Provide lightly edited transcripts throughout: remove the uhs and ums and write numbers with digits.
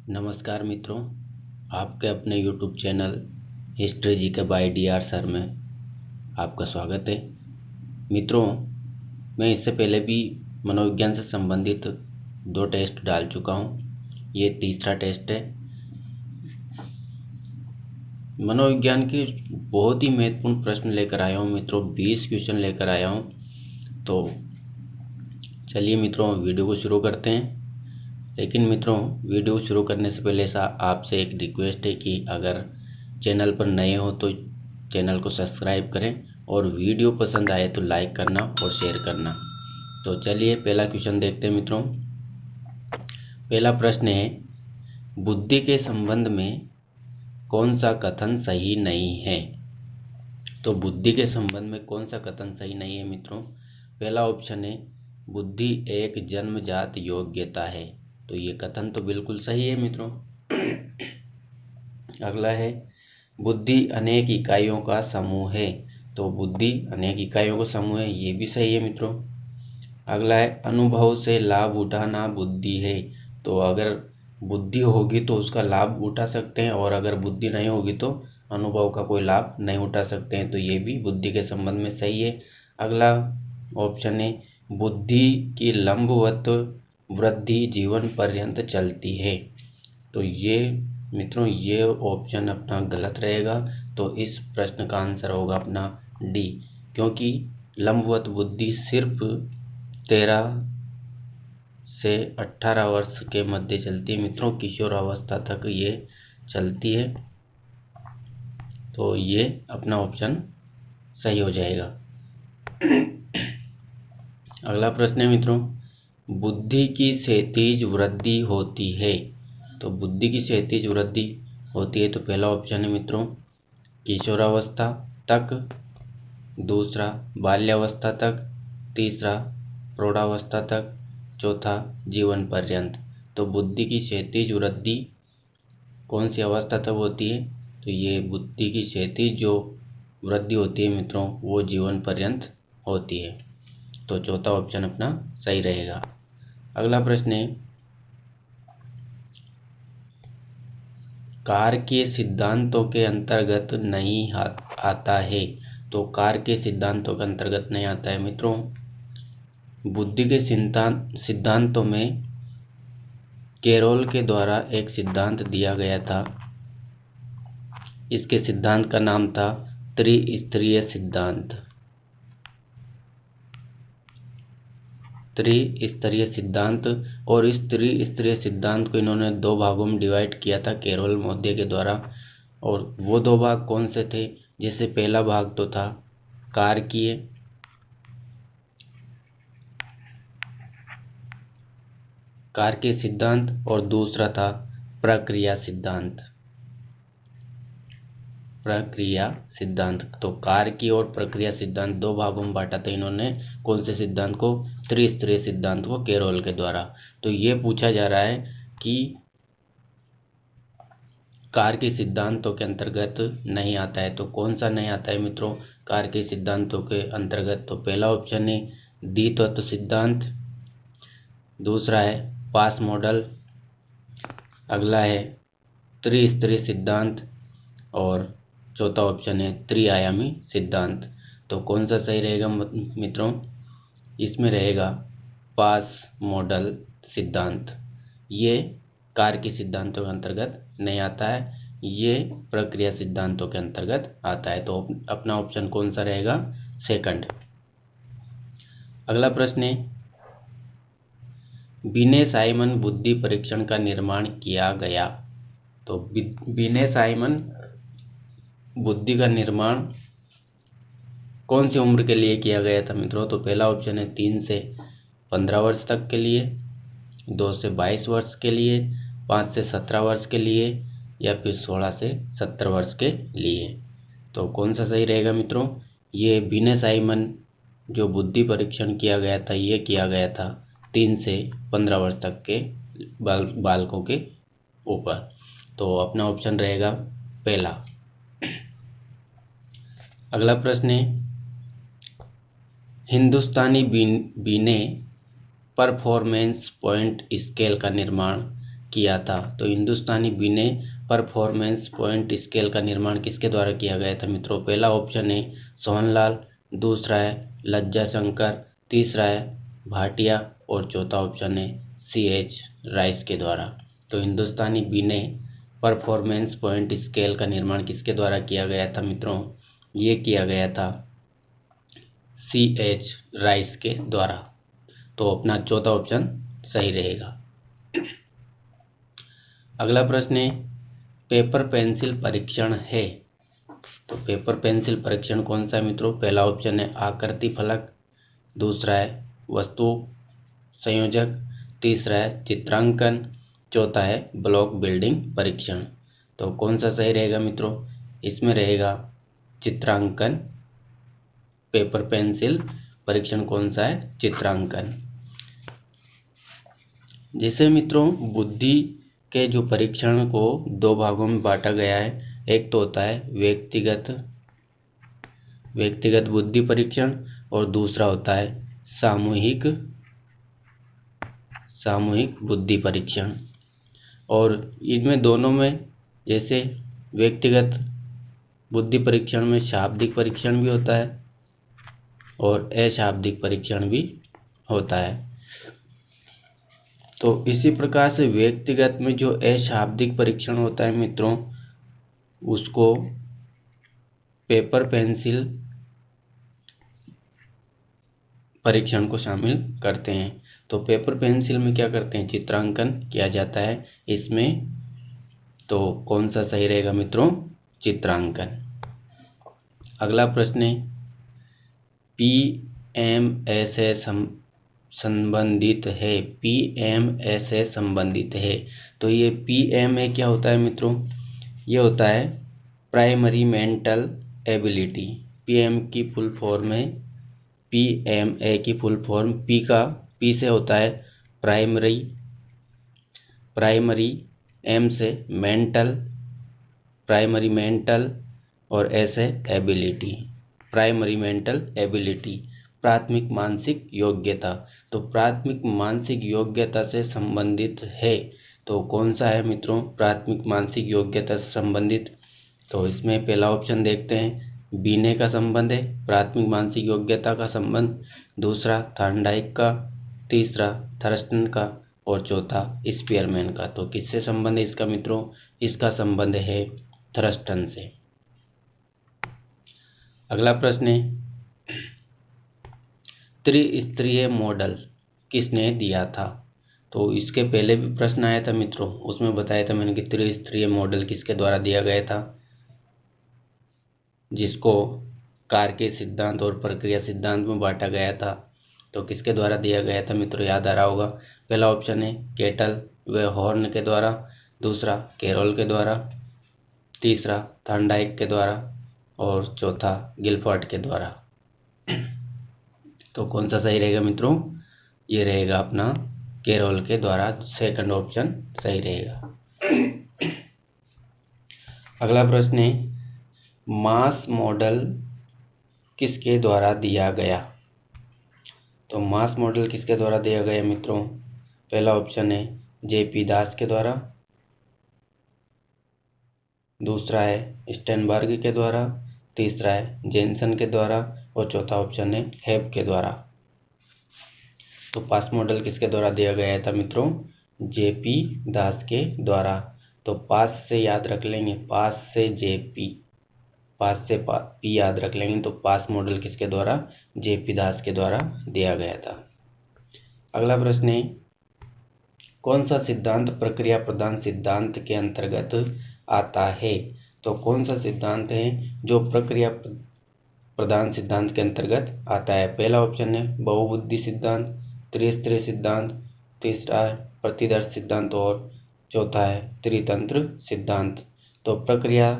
नमस्कार मित्रों, आपके अपने YouTube चैनल हिस्ट्री जी के बाय डी आर सर में आपका स्वागत है। मित्रों, मैं इससे पहले भी मनोविज्ञान से संबंधित 2 टेस्ट डाल चुका हूँ। ये तीसरा टेस्ट है। मनोविज्ञान के बहुत ही महत्वपूर्ण प्रश्न लेकर आया हूँ मित्रों, 20 क्वेश्चन लेकर आया हूँ। तो चलिए मित्रों, वीडियो को शुरू करते हैं। लेकिन मित्रों, वीडियो शुरू करने से पहले आपसे एक रिक्वेस्ट है कि अगर चैनल पर नए हो तो चैनल को सब्सक्राइब करें और वीडियो पसंद आए तो लाइक करना और शेयर करना। तो चलिए पहला क्वेश्चन देखते हैं मित्रों। पहला प्रश्न है, बुद्धि के संबंध में कौन सा कथन सही नहीं है? तो बुद्धि के संबंध में कौन सा कथन सही नहीं है मित्रों? पहला ऑप्शन है, बुद्धि एक जन्मजात योग्यता है। तो ये कथन तो बिल्कुल सही है मित्रों। अगला है, बुद्धि अनेक इकाइयों का समूह है। तो बुद्धि अनेक इकाइयों का समूह है, ये भी सही है मित्रों। अगला है, अनुभव से लाभ उठाना बुद्धि है। तो अगर बुद्धि होगी तो उसका लाभ उठा सकते हैं, और अगर बुद्धि नहीं होगी तो अनुभव का कोई लाभ नहीं उठा सकते हैं। तो ये भी बुद्धि के संबंध में सही है। अगला ऑप्शन है, बुद्धि की लंबवत वृद्धि जीवन पर्यंत चलती है। तो ये मित्रों, ये ऑप्शन अपना गलत रहेगा। तो इस प्रश्न का आंसर होगा अपना डी, क्योंकि लंबवत बुद्धि सिर्फ 13 से 18 वर्ष के मध्य चलती है मित्रों, किशोरावस्था तक ये चलती है। तो ये अपना ऑप्शन सही हो जाएगा। अगला प्रश्न है मित्रों, बुद्धि की क्षैतिज वृद्धि होती है। तो बुद्धि की क्षैतिज वृद्धि होती है। तो पहला ऑप्शन है मित्रों, किशोरावस्था तक, दूसरा बाल्यावस्था तक, तीसरा प्रौढ़ावस्था तक, चौथा जीवन पर्यंत। तो बुद्धि की क्षैतिज वृद्धि कौन सी अवस्था तक होती है? तो ये बुद्धि की क्षैतिज जो वृद्धि होती है मित्रों, वो जीवन पर्यंत होती है। तो चौथा ऑप्शन अपना सही रहेगा। अगला प्रश्न है, कार के सिद्धांतों के अंतर्गत नहीं आता है। तो कार के सिद्धांतों के अंतर्गत नहीं आता है मित्रों। बुद्धि के सिद्धांतों में कैरोल के द्वारा एक सिद्धांत दिया गया था। इसके सिद्धांत का नाम था त्रिस्तरीय सिद्धांत। त्रिस्तरीय सिद्धांत। और इस त्रिस्तरीय सिद्धांत को इन्होंने 2 भागों में डिवाइड किया था कैरोल मोद्य के द्वारा। और वो 2 भाग कौन से थे? जैसे पहला भाग तो था कारकीय, कारकीय सिद्धांत, और दूसरा था प्रक्रिया सिद्धांत। प्रक्रिया सिद्धांत। तो कारकीय और प्रक्रिया सिद्धांत 2 भागों में बांटा था इन्होंने। कौन से सिद्धांत को? त्रिस्तरीय सिद्धांत को, कैरोल के द्वारा। तो ये पूछा जा रहा है कि कार के सिद्धांतों के अंतर्गत नहीं आता है। तो कौन सा नहीं आता है मित्रों कार के सिद्धांतों के अंतर्गत? तो पहला ऑप्शन है द्वितत्व सिद्धांत, दूसरा है पास मॉडल, अगला है त्रिस्तरीय सिद्धांत, और चौथा ऑप्शन है त्रिआयामी सिद्धांत। तो कौन सा सही रहेगा मित्रों? इसमें रहेगा पास मॉडल सिद्धांत। ये कार के सिद्धांतों के अंतर्गत नहीं आता है, ये प्रक्रिया सिद्धांतों के अंतर्गत आता है। तो अपना ऑप्शन कौन सा रहेगा? सेकंड। अगला प्रश्न है, बिने साइमन बुद्धि परीक्षण का निर्माण किया गया। तो बिने साइमन बुद्धि का निर्माण कौन सी उम्र के लिए किया गया था मित्रों? तो पहला ऑप्शन है 3 से 15 वर्ष तक के लिए, 2 से 22 वर्ष के लिए, 5 से 17 वर्ष के लिए, या फिर 16 से 70 वर्ष के लिए। तो कौन सा सही रहेगा मित्रों? ये बिने साइमन जो बुद्धि परीक्षण किया गया था, ये किया गया था 3 से 15 वर्ष तक के बालकों के ऊपर। तो अपना ऑप्शन रहेगा पहला। अगला प्रश्न है, हिंदुस्तानी बीने परफॉर्मेंस पॉइंट स्केल का निर्माण किया था। तो हिंदुस्तानी बिने परफॉर्मेंस पॉइंट स्केल का निर्माण किसके द्वारा किया गया था मित्रों? पहला ऑप्शन है सोहनलाल, दूसरा है लज्जा शंकर, तीसरा है भाटिया और चौथा ऑप्शन है C.H. राइस के द्वारा। तो हिंदुस्तानी बिने परफॉर्मेंस पॉइंट स्केल का निर्माण किसके द्वारा किया गया था मित्रों? ये किया गया था C.H. राइस के द्वारा। तो अपना चौथा ऑप्शन सही रहेगा। अगला प्रश्न है पेपर पेंसिल परीक्षण है। तो पेपर पेंसिल परीक्षण कौन सा है मित्रों? पहला ऑप्शन है आकृति फलक, दूसरा है वस्तु संयोजक, तीसरा है चित्रांकन, चौथा है ब्लॉक बिल्डिंग परीक्षण। तो कौन सा सही रहेगा मित्रों? इसमें रहेगा चित्रांकन। पेपर पेंसिल परीक्षण कौन सा है? चित्रांकन। जैसे मित्रों बुद्धि के जो परीक्षण को दो भागों में बांटा गया है, एक तो होता है व्यक्तिगत बुद्धि परीक्षण और दूसरा होता है सामूहिक बुद्धि परीक्षण। और इनमें दोनों में जैसे व्यक्तिगत बुद्धि परीक्षण में शाब्दिक परीक्षण भी होता है और अशाब्दिक परीक्षण भी होता है। तो इसी प्रकार से व्यक्तिगत में जो अशाब्दिक परीक्षण होता है मित्रों, उसको पेपर पेंसिल परीक्षण को शामिल करते हैं। तो पेपर पेंसिल में क्या करते हैं? चित्रांकन किया जाता है इसमें। तो कौन सा सही रहेगा मित्रों? चित्रांकन। अगला प्रश्न है PMS से संबंधित है। PMS से संबंधित है। तो ये PMA क्या होता है मित्रों? ये होता है प्राइमरी मेंटल एबिलिटी। PM की फुल फॉर्म है PMA की फुल फॉर्म। P से होता है प्राइमरी, M से प्राइमरी मेंटल और S है एबिलिटी। प्राइमरी मेंटल एबिलिटी प्राथमिक मानसिक योग्यता। तो प्राथमिक मानसिक योग्यता से संबंधित है। तो कौन सा है मित्रों? प्राथमिक मानसिक योग्यता से संबंधित। तो इसमें पहला ऑप्शन देखते हैं, बीने का संबंध है प्राथमिक मानसिक योग्यता का संबंध, दूसरा थॉर्नडाइक का, तीसरा थर्स्टन का और चौथा स्पीयरमैन का। तो किससे संबंध है इसका मित्रों? इसका संबंध है थर्स्टन से। अगला प्रश्न है त्रिस्तरीय मॉडल किसने दिया था? तो इसके पहले भी प्रश्न आया था मित्रों, उसमें बताया था मैंने कि त्रिस्तरीय मॉडल किसके द्वारा दिया गया था, जिसको कार्के सिद्धांत और प्रक्रिया सिद्धांत में बांटा गया था। तो किसके द्वारा दिया गया था मित्रों? याद आ रहा होगा। पहला ऑप्शन है केटल व हॉर्न के द्वारा, दूसरा कैरोल के द्वारा, तीसरा थॉर्नडाइक के द्वारा और चौथा गिलफर्ड के द्वारा। तो कौन सा सही रहेगा मित्रों? ये रहेगा अपना कैरोल के द्वारा। सेकंड ऑप्शन सही रहेगा। अगला प्रश्न है मास मॉडल किसके द्वारा दिया गया? तो मास मॉडल किसके द्वारा दिया गया मित्रों? पहला ऑप्शन है JP दास के द्वारा, दूसरा है स्टेनबर्ग के द्वारा, तीसरा है जेनसन के द्वारा और चौथा ऑप्शन है हेब के द्वारा। तो पास मॉडल किसके द्वारा दिया गया था मित्रों? JP दास के द्वारा। तो पास से याद रख लेंगे, पास से JP, पास से P याद रख लेंगे। तो पास मॉडल किसके द्वारा? JP दास के द्वारा दिया गया था। अगला प्रश्न है कौन सा सिद्धांत प्रक्रिया प्रधान सिद्धांत के अंतर्गत आता है? तो कौन सा सिद्धांत है जो प्रक्रिया प्रधान सिद्धांत के अंतर्गत आता है? पहला ऑप्शन है बहुबुद्धि सिद्धांत, त्रिस्तरीय सिद्धांत, तीसरा है प्रतिदर्श सिद्धांत और चौथा है त्रितंत्र सिद्धांत। तो प्रक्रिया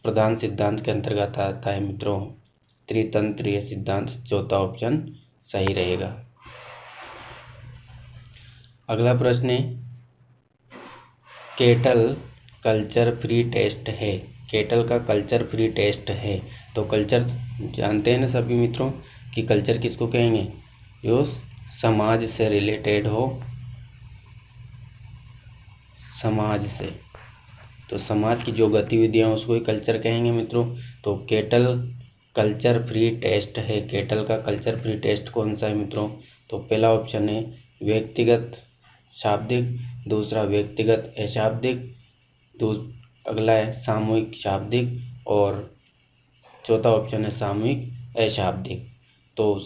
प्रधान सिद्धांत के अंतर्गत आता है मित्रों त्रितंत्रीय सिद्धांत। चौथा ऑप्शन सही रहेगा। अगला प्रश्न है केटल कल्चर फ्री टेस्ट है। केटल का कल्चर फ्री टेस्ट है। तो कल्चर जानते हैं ना सभी मित्रों कि कल्चर किसको कहेंगे? जो समाज से रिलेटेड हो, समाज से। तो समाज की जो गतिविधियाँ उसको ही कल्चर कहेंगे मित्रों। तो केटल कल्चर फ्री टेस्ट है। केटल का कल्चर फ्री टेस्ट कौन सा है मित्रों? तो पहला ऑप्शन है व्यक्तिगत शाब्दिक, दूसरा व्यक्तिगत अशाब्दिक, अगला है सामूहिक शाब्दिक और चौथा ऑप्शन है सामूहिक अशाब्दिक। तो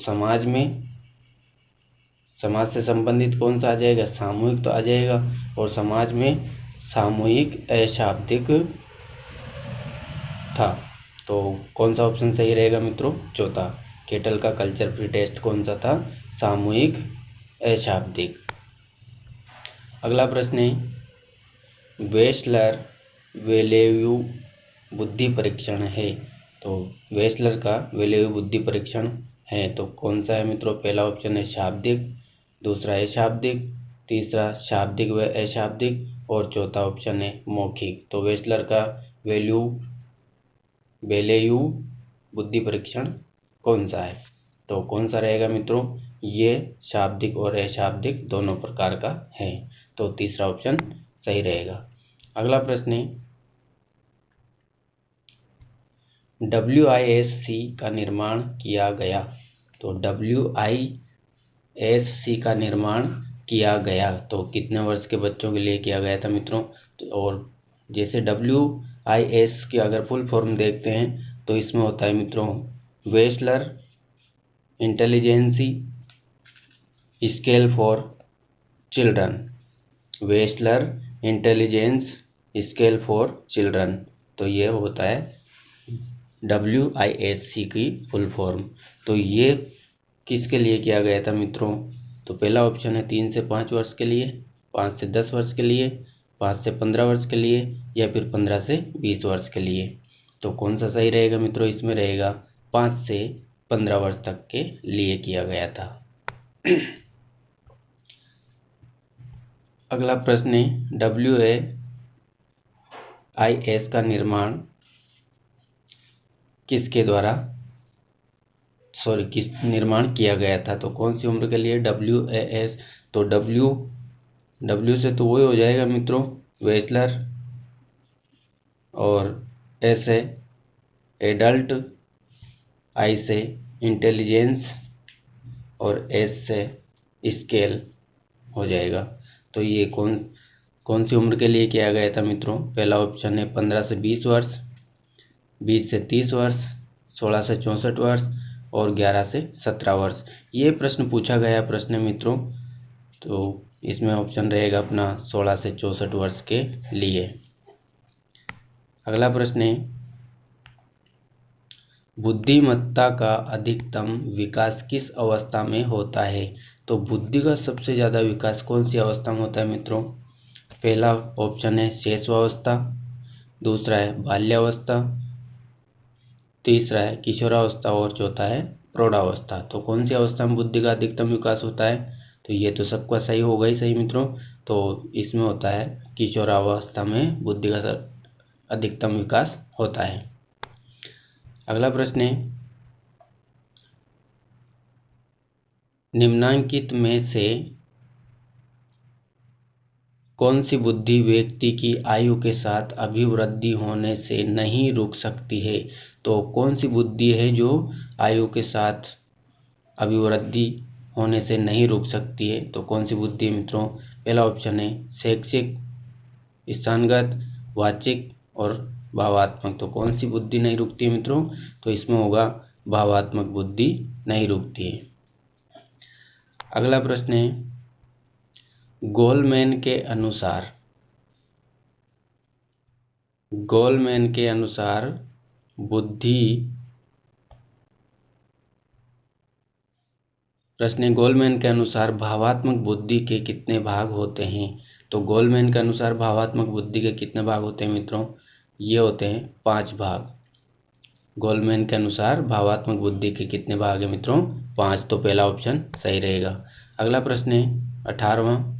समाज से संबंधित कौन सा आ जाएगा? सामूहिक तो आ जाएगा, और समाज में सामूहिक अशाब्दिक था। तो कौन सा ऑप्शन सही रहेगा मित्रों? चौथा। केटल का कल्चर फ्री टेस्ट कौन सा था? सामूहिक अशाब्दिक। अगला प्रश्न है वेस्लर वेलेयू बुद्धि परीक्षण है। तो वेस्लर का वेलेयू बुद्धि परीक्षण है तो कौन सा है मित्रों? पहला ऑप्शन है शाब्दिक, दूसरा अशाब्दिक, तीसरा शाब्दिक व अशाब्दिक और चौथा ऑप्शन है मौखिक। तो वेस्लर का वेलेयू बुद्धि परीक्षण कौन सा है? तो कौन सा रहेगा मित्रों? ये शाब्दिक और अशाब्दिक दोनों प्रकार का है। तो तीसरा ऑप्शन सही रहेगा। अगला प्रश्न है WISC का निर्माण किया गया। तो WISC का निर्माण किया गया तो कितने वर्ष के बच्चों के लिए किया गया था मित्रों? तो और जैसे WIS की अगर फुल फॉर्म देखते हैं तो इसमें होता है मित्रों Wechsler intelligence scale for children. Wechsler intelligence scale for children, तो ये होता है WISC की फुल फॉर्म। तो ये किसके लिए किया गया था मित्रों? तो पहला ऑप्शन है 3 से 5 वर्ष के लिए, 5 से 10 वर्ष के लिए, 5 से 15 वर्ष के लिए या फिर 15 से 20 वर्ष के लिए। तो कौन सा सही रहेगा मित्रों? इसमें रहेगा 5 से 15 वर्ष तक के लिए किया गया था। अगला प्रश्न है WIS का निर्माण किस निर्माण किया गया था? तो कौन सी उम्र के लिए WIS? तो W से तो वही हो जाएगा मित्रों वेस्लर, और S से एडल्ट, I से इंटेलिजेंस और S से स्केल हो जाएगा। तो ये कौन सी उम्र के लिए किया गया था मित्रों? पहला ऑप्शन है 15 से 20 वर्ष, 20 से 30 वर्ष, 16 से 64 वर्ष और 11 से 17 वर्ष। ये प्रश्न पूछा गया प्रश्न मित्रों, तो इसमें ऑप्शन रहेगा अपना 16 से 64 वर्ष के लिए। अगला प्रश्न है बुद्धिमत्ता का अधिकतम विकास किस अवस्था में होता है? तो बुद्धि का सबसे ज़्यादा विकास कौन सी अवस्था में होता है मित्रों? पहला ऑप्शन है शैशवावस्था, दूसरा है बाल्यावस्था, तीसरा है किशोरावस्था और चौथा है प्रौढ़ावस्था। तो कौन सी अवस्था में बुद्धि का अधिकतम विकास होता है? तो ये तो सबका सही होगा ही सही मित्रों। तो इसमें होता है किशोरावस्था में बुद्धि का अधिकतम विकास होता है। अगला प्रश्न है निम्नांकित में से कौन सी बुद्धि व्यक्ति की आयु के साथ अभिवृद्धि होने से नहीं रुक सकती है? तो कौन सी बुद्धि है जो आयु के साथ अभिवृद्धि होने से नहीं रुक सकती है? तो कौन सी बुद्धि है मित्रों? पहला ऑप्शन है शैक्षिक, स्थानगत, वाचिक और भावात्मक। तो कौन सी बुद्धि नहीं रुकती है मित्रों? तो इसमें होगा भावात्मक बुद्धि नहीं रुकती है। अगला प्रश्न है गोलमैन के अनुसार बुद्धि प्रश्न गोलमैन के अनुसार भावात्मक बुद्धि के कितने भाग होते हैं? तो गोलमैन के अनुसार भावात्मक बुद्धि के कितने भाग होते हैं मित्रों? ये होते हैं 5 भाग। गोलमैन के अनुसार भावात्मक बुद्धि के कितने भाग हैं मित्रों? 5। तो पहला ऑप्शन सही रहेगा। अगला प्रश्न है 18वां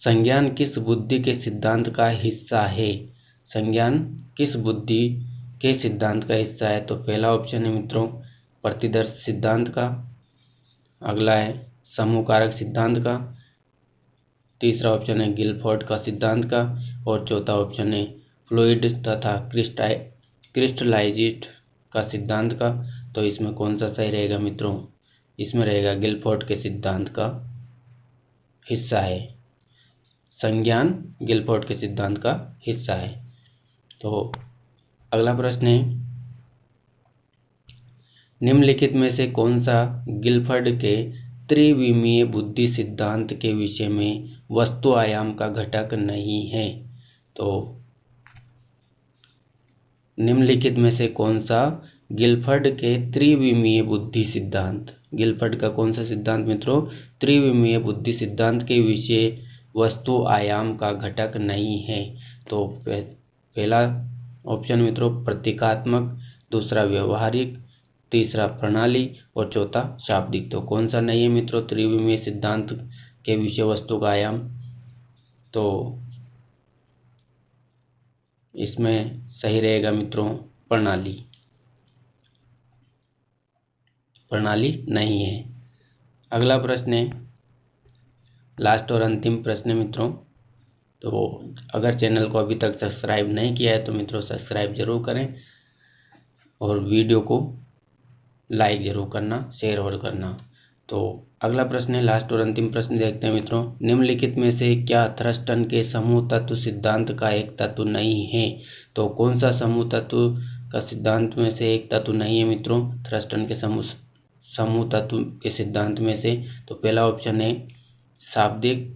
संज्ञान किस बुद्धि के सिद्धांत का हिस्सा है? संज्ञान किस बुद्धि के सिद्धांत का हिस्सा है? तो पहला ऑप्शन है मित्रों प्रतिदर्श सिद्धांत का, अगला है समूह कारक सिद्धांत का, तीसरा ऑप्शन है गिलफोर्ड का सिद्धांत का, और चौथा ऑप्शन है फ्लूइड तथा क्रिस्टलाइज्ड का सिद्धांत का। तो इसमें कौन सा सही रहेगा मित्रों? इसमें रहेगा गिलफोर्ड के सिद्धांत का हिस्सा है, संज्ञान गिलफोर्ड के सिद्धांत का हिस्सा है। तो अगला प्रश्न है, निम्नलिखित में से कौन सा गिलफोर्ड के त्रिविमीय बुद्धि सिद्धांत के विषय में वस्तु आयाम का घटक नहीं है? तो निम्नलिखित में से कौन सा गिलफोर्ड के त्रिविमीय बुद्धि सिद्धांत, गिलफोर्ड का कौन सा सिद्धांत मित्रों त्रिविमीय बुद्धि सिद्धांत के विषय वस्तु आयाम का घटक नहीं है? तो पहला ऑप्शन मित्रों प्रतीकात्मक, दूसरा व्यवहारिक, तीसरा प्रणाली और चौथा शाब्दिक। तो कौन सा नहीं है मित्रों त्रिविमीय सिद्धांत के विषय वस्तु का आयाम? तो इसमें सही रहेगा मित्रों प्रणाली, प्रणाली नहीं है। अगला प्रश्न है, लास्ट और अंतिम प्रश्न है मित्रों। तो अगर चैनल को अभी तक सब्सक्राइब नहीं किया है तो मित्रों सब्सक्राइब जरूर करें और वीडियो को लाइक जरूर करना, शेयर और करना। तो अगला प्रश्न है, लास्ट और अंतिम प्रश्न देखते हैं मित्रों। निम्नलिखित में से क्या थ्रस्टन के समूह तत्व सिद्धांत का एक तत्व नहीं है? तो कौन सा समूह तत्व का सिद्धांत में से एक तत्व नहीं है मित्रों थ्रस्टन के समूह तत्व के सिद्धांत में से? तो पहला ऑप्शन है शाब्दिक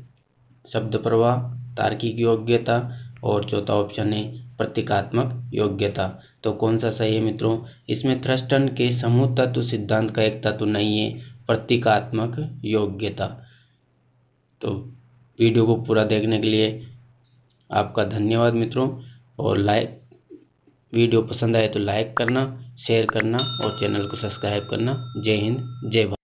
शब्द प्रवाह, तार्किक योग्यता, और चौथा ऑप्शन है प्रतीकात्मक योग्यता। तो कौन सा सही है मित्रों? इसमें थ्रस्टन के समूह तत्व सिद्धांत का एक तत्व नहीं है प्रतीकात्मक योग्यता। तो वीडियो को पूरा देखने के लिए आपका धन्यवाद मित्रों, और वीडियो पसंद आए तो लाइक करना, शेयर करना और चैनल को सब्सक्राइब करना। जय हिंद, जय भारत।